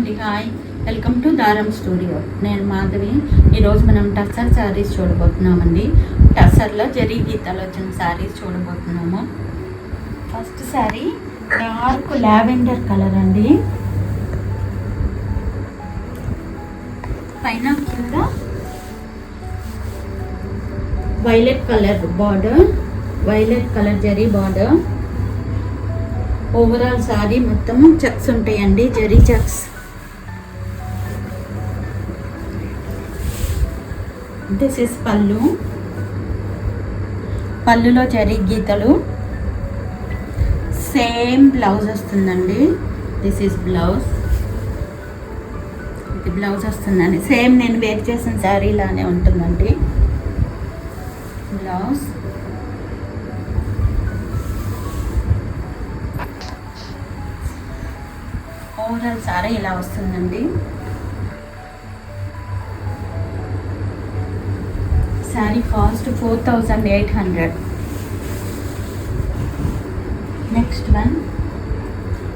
అండి, hi. Welcome to దారం studio. నేను మాధవి. ఈరోజు మనం టస్సర్ శారీస్ చూడబోతున్నామండి. టస్సర్లో జరీ గీతాలు వచ్చిన శారీస్ చూడబోతున్నాము. First sari dark lavender colour అండి. పైన కింద violet colour border, violet colour zari border. Overall sorry మొత్తం చెక్స్ ఉంటాయండి, జరీ చెక్స్. దిస్ ఇస్ పళ్ళు. పళ్ళులో జరీ గీతలు. సేమ్ బ్లౌజ్ వస్తుందండి. This is blouse. ఇది బ్లౌజ్ వస్తుందండి. సేమ్ నేను వేర్ చేసిన శారీ లానే ఉంటుందండి బ్లౌజ్. ఓవరాల్ సారీ ఇలా వస్తుందండి. Sari cost 4800. Next one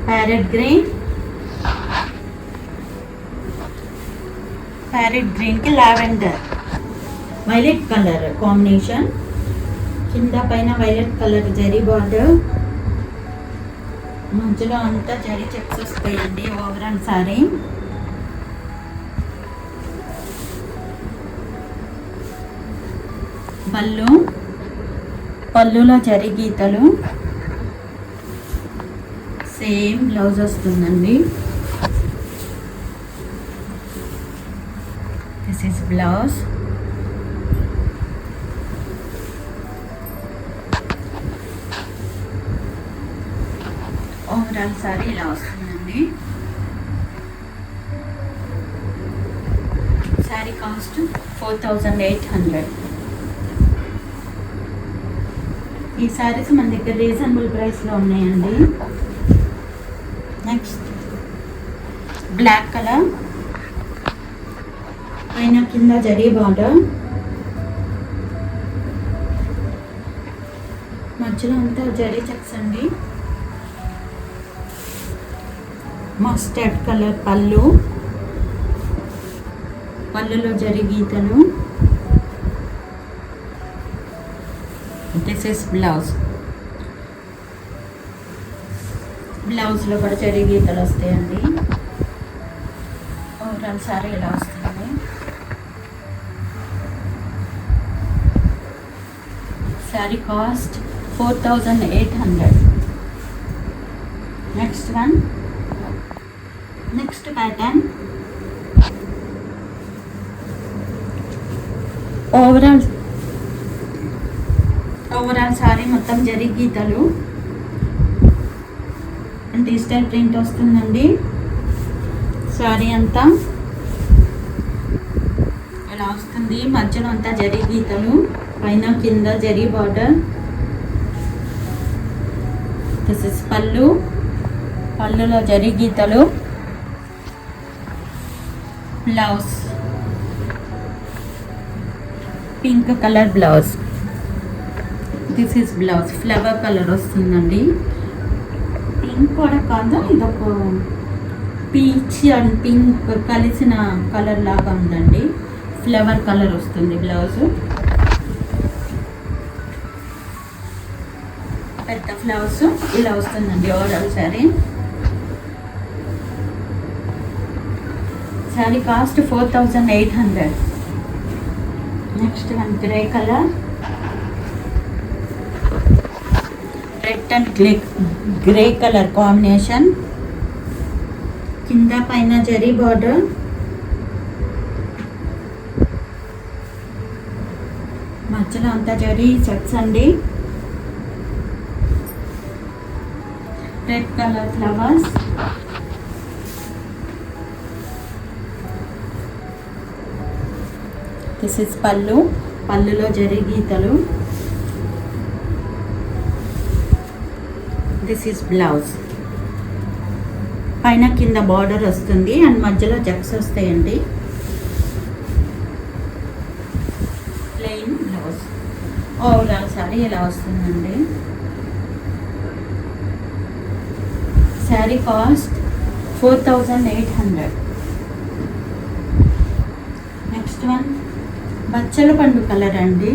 parrot green. Parrot గ్రీన్కి లావెండర్ వైలెట్ కలర్ కాంబినేషన్. కింద పైన వైలెట్ కలర్ జరీ బార్డర్, మధ్యలో అంతా జరీ చెక్స్ వస్తాయండి ఓవరాల్ సారీ. పళ్ళు, పళ్ళులో జరీ గీతలు. సేమ్ బ్లౌజ్ వస్తుందండి. This is blouse. Overall sorry ఇలా వస్తుందండి. శారీ కాస్ట్ 4800. ఈ శారీస్ మన దగ్గర రీజనబుల్ ప్రైస్లో ఉన్నాయండి. నెక్స్ట్ బ్లాక్ కలర్, పైన కింద జరీ బార్డర్, మధ్యలో అంతా జరీ చెక్స్ అండి. మస్టర్డ్ కలర్ పళ్ళు, పళ్ళులో జరీ గీతలు. This is blouse. బ్లౌజ్లో కూడా జరీ గీతలు వస్తాయండి. ఓవరాల్ సారీ ఇలా వస్తుంది. Sari cost 4800. Next one, next pattern. Overall sorry మొత్తం జరీ గీతలు. డిజిటల్ ప్రింట్ వస్తుందండి. సారీ అంతా ఇలా వస్తుంది. మధ్యలో అంతా జరీ గీతలు, పైన కింద జరీ బార్డర్. దిస్ ఇస్ పళ్ళు. పళ్ళులో జరీ గీతలు. Blouse pink colour blouse. This is blouse. Flower colour వస్తుందండి. పింక్ కూడా కాదు, ఇదొక పీచ్ అండ్ పింక్ కలిసిన కలర్ లాగా ఉందండి. ఫ్లవర్ కలర్ వస్తుంది బ్లౌజ్. పెద్ద ఫ్లవర్స్ ఇలా వస్తుందండి overall sari. Sari cost 4800. Next one grey colour, red and grey colour combination. కింద పైన జరీ బార్డర్, మధ్యలో అంతా జరీ చెక్స్ అండి. Red colour flowers. This is పళ్ళు. పళ్ళులో జరీ గీతలు. This is blouse. పైన కింద బార్డర్ వస్తుంది అండ్ మధ్యలో చెక్స్ వస్తాయండి. Plain blouse. ఓవరాల్ సారీ ఇలా వస్తుందండి. శారీ కాస్ట్ 4800. నెక్స్ట్ వన్ బచ్చల పండు కలర్ అండి.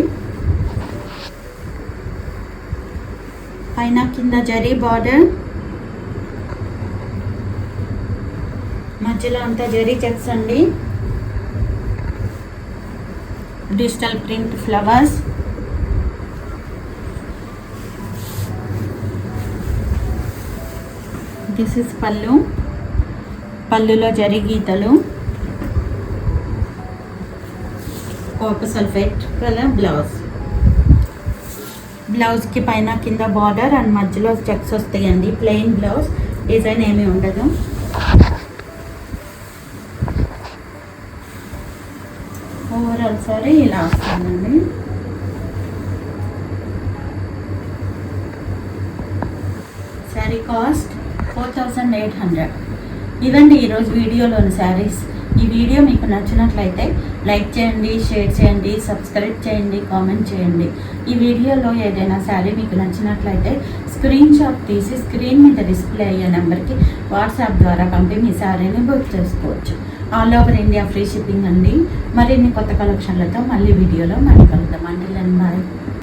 పైన కింద జరీ బార్డర్, మధ్యలో అంతా జరీ చెక్స్ అండి. Digital print flowers, this is పళ్ళు. పళ్ళులో జరీ గీతలు, కాపర్ సల్ఫేట్ కలర్ బ్లౌజ్. బ్లౌజ్కి పైన కింద బార్డర్ అండ్ మధ్యలో చెక్స్ వస్తాయండి. ప్లెయిన్ బ్లౌజ్, డిజైన్ ఏమీ ఉండదు. ఓవరాల్ సారీ ఇలా వస్తుందండి. శారీ కాస్ట్ 4800. ఇదండి ఈరోజు వీడియోలోని శారీస్. ఈ వీడియో మీకు నచ్చినట్లయితే లైక్ చేయండి, షేర్ చేయండి, సబ్స్క్రైబ్ చేయండి, కామెంట్ చేయండి. ఈ వీడియోలో ఏదైనా శారీ మీకు నచ్చినట్లయితే స్క్రీన్ షాట్ తీసి స్క్రీన్ మీద డిస్ప్లే అయ్యే నెంబర్కి వాట్సాప్ ద్వారా పంపి మీ శారీని బుక్ చేసుకోవచ్చు. All over India free shipping అండి. మరిన్ని కొత్త కలెక్షన్లతో మళ్ళీ వీడియోలో మళ్ళీ కలుద్దాం అండి. బాయ్.